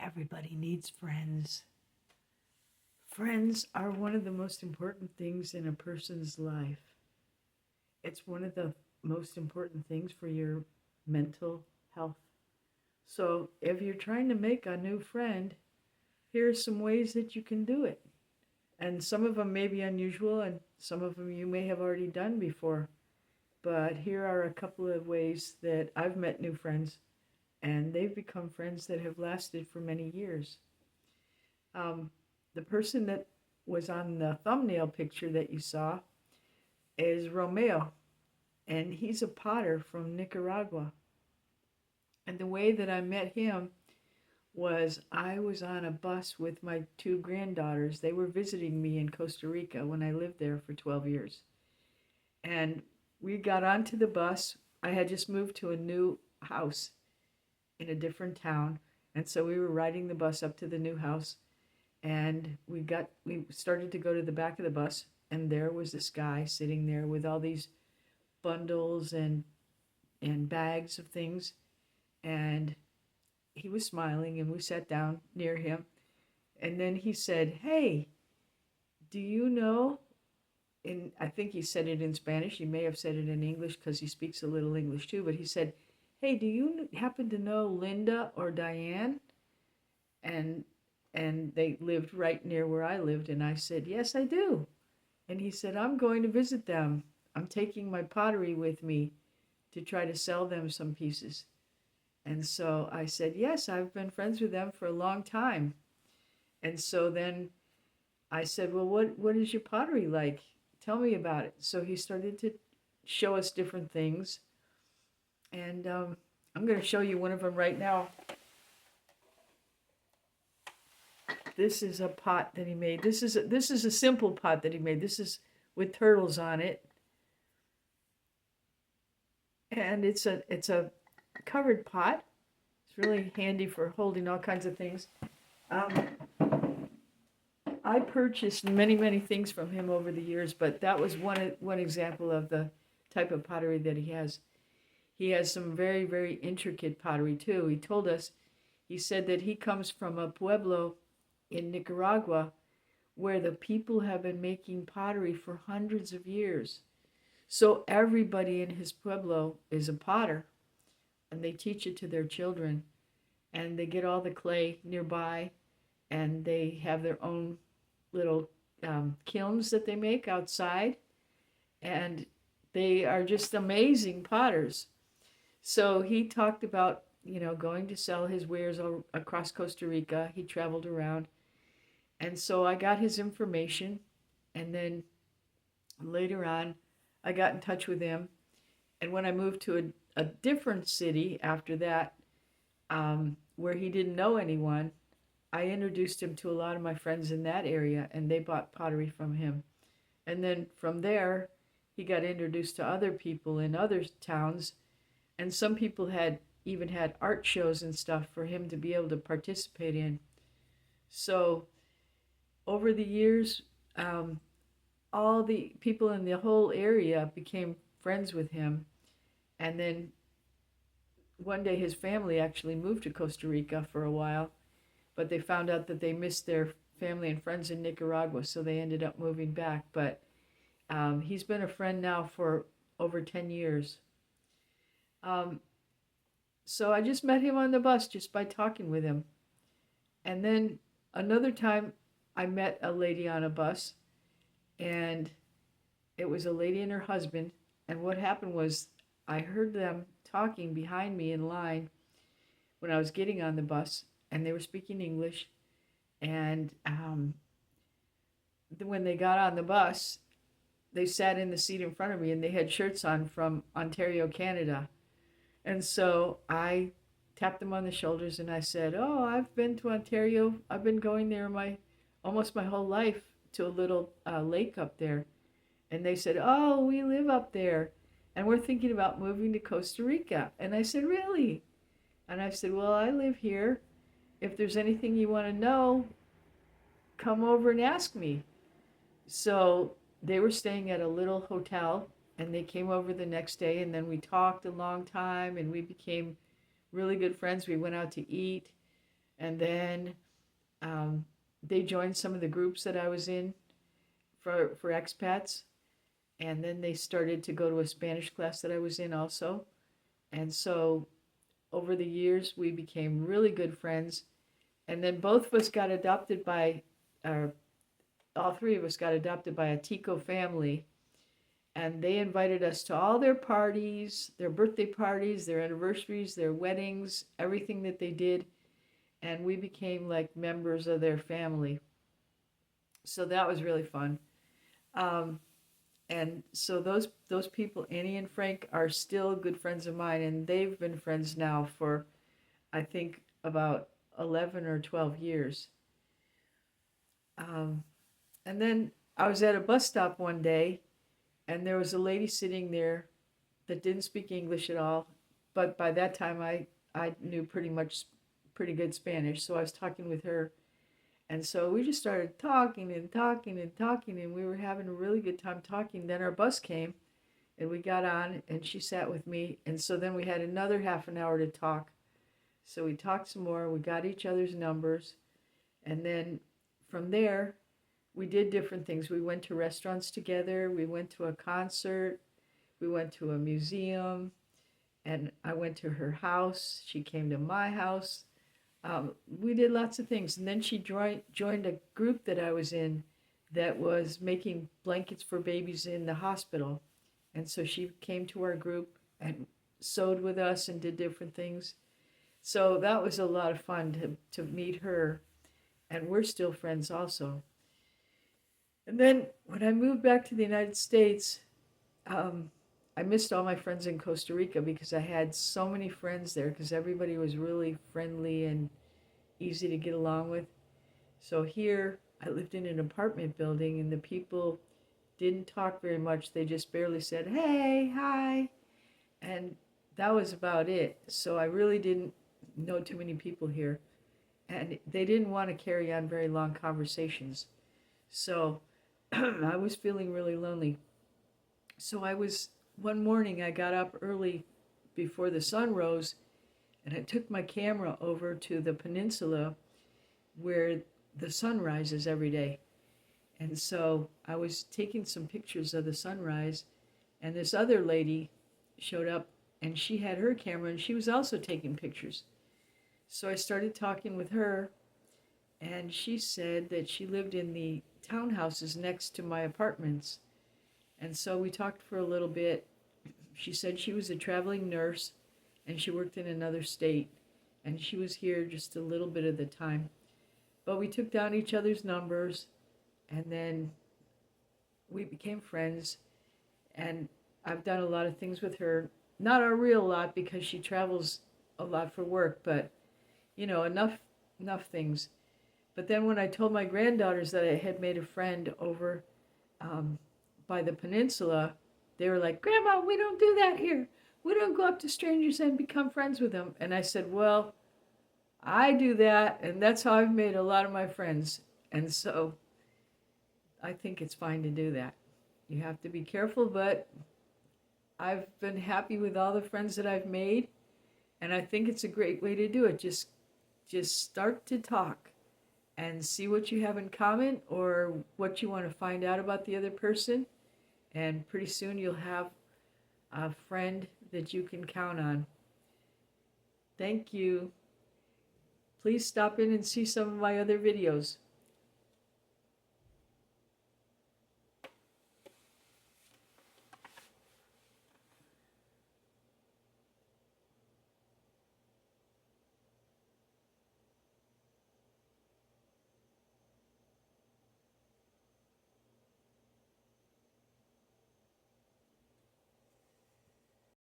Everybody needs friends. Friends are one of the most important things in a person's life. It's one of the most important things for your mental health. So, if you're trying to make a new friend, here are some ways that you can do it. And some of them may be unusual, and some of them you may have already done before. But here are a couple of ways that I've met new friends, and they've become friends that have lasted for many years. Um, the person that was on the thumbnail picture that you saw is Romeo, and he's a potter from Nicaragua. And the way that I met him was I was on a bus with my two granddaughters. They were visiting me in Costa Rica when I lived there for 12 years. And we got onto the bus. I had just moved to a new house in a different town. And so we were riding the bus up to the new house. And we started to go to the back of the bus. And there was this guy sitting there with all these bundles and bags of things. And he was smiling, and we sat down near him. And then he said, "Hey, do you know?" And I think he said it in Spanish. He may have said it in English because he speaks a little English too. But he said, "Hey, do you happen to know Linda or Diane?" And they lived right near where I lived. And I said, "Yes, I do." And he said, "I'm going to visit them. I'm taking my pottery with me to try to sell them some pieces." And so I said, "Yes, I've been friends with them for a long time." And so then I said, "Well, what is your pottery like? Tell me about it." So he started to show us different things. And I'm going to show you one of them right now. This is a pot that he made. This is a simple pot that he made. This is with turtles on it. And it's a covered pot. It's really handy for holding all kinds of things. I purchased many things from him over the years, but that was one example of the type of pottery that he has. He has some very intricate pottery too. He told us, he said that he comes from a pueblo in Nicaragua where the people have been making pottery for hundreds of years. So everybody in his pueblo is a potter, and they teach it to their children, and they get all the clay nearby, and they have their own little kilns that they make outside, and they are just amazing potters. So he talked about, going to sell his wares across Costa Rica. He traveled around, and so I got his information, and then later on, I got in touch with him, and when I moved to a different city after that, where he didn't know anyone, I introduced him to a lot of my friends in that area, and they bought pottery from him. And then from there, he got introduced to other people in other towns, and some people had even had art shows and stuff for him to be able to participate in. So over the years, all the people in the whole area became friends with him. And then one day his family actually moved to Costa Rica for a while, but they found out that they missed their family and friends in Nicaragua, so they ended up moving back. But he's been a friend now for over 10 years. So I just met him on the bus just by talking with him. And then another time I met a lady on a bus, and it was a lady and her husband. And what happened was I heard them talking behind me in line when I was getting on the bus, and they were speaking English. And when they got on the bus, they sat in the seat in front of me, and they had shirts on from Ontario, Canada. And so I tapped them on the shoulders, and I said, "Oh, I've been to Ontario. I've been going there almost my whole life, to a little lake up there." And they said, "Oh, we live up there, and we're thinking about moving to Costa Rica." And I said, "Really?" And I said, "Well, I live here. If there's anything you want to know, come over and ask me." So they were staying at a little hotel, and they came over the next day, and then we talked a long time, and we became really good friends. We went out to eat. And then they joined some of the groups that I was in for expats. And then they started to go to a Spanish class that I was in also. And so over the years, we became really good friends. And then both of us got adopted by, all three of us got adopted by a Tico family. And they invited us to all their parties, their birthday parties, their anniversaries, their weddings, everything that they did. And we became like members of their family. So that was really fun. Um, and so those people, Annie and Frank, are still good friends of mine, and they've been friends now for, I think, about 11 or 12 years. Um, and then I was at a bus stop one day, and there was a lady sitting there that didn't speak English at all, but by that time I knew pretty good Spanish, so I was talking with her. And so we just started talking and talking and talking, and we were having a really good time talking. Then our bus came, and we got on, and she sat with me. And so then we had another half an hour to talk. So we talked some more. We got each other's numbers. And then from there, we did different things. We went to restaurants together. We went to a concert. We went to a museum. And I went to her house. She came to my house. We did lots of things. And then she joined a group that I was in that was making blankets for babies in the hospital. And so she came to our group and sewed with us and did different things. So that was a lot of fun to meet her. And we're still friends also. And then when I moved back to the United States, I missed all my friends in Costa Rica because I had so many friends there because everybody was really friendly and easy to get along with. So here, I lived in an apartment building, and the people didn't talk very much. They just barely said, hey, hi. And that was about it. So I really didn't know too many people here. And they didn't want to carry on very long conversations. So I was feeling really lonely. So one morning I got up early before the sun rose, and I took my camera over to the peninsula where the sun rises every day. And so I was taking some pictures of the sunrise, and this other lady showed up, and she had her camera, and she was also taking pictures. So I started talking with her, and she said that she lived in the townhouses next to my apartments. And so we talked for a little bit. She said she was a traveling nurse, and she worked in another state, and she was here just a little bit of the time. But we took down each other's numbers, and then we became friends, and I've done a lot of things with her. Not a real lot because she travels a lot for work, but enough things. But then when I told my granddaughters that I had made a friend over by the peninsula, they were like, Grandma, we don't do that here. We don't go up to strangers and become friends with them. And I said, well, I do that, and that's how I've made a lot of my friends. And so I think it's fine to do that. You have to be careful, but I've been happy with all the friends that I've made, and I think it's a great way to do it. Just start to talk and see what you have in common or what you want to find out about the other person, and pretty soon you'll have a friend that you can count on. Thank you. Please stop in and see some of my other videos.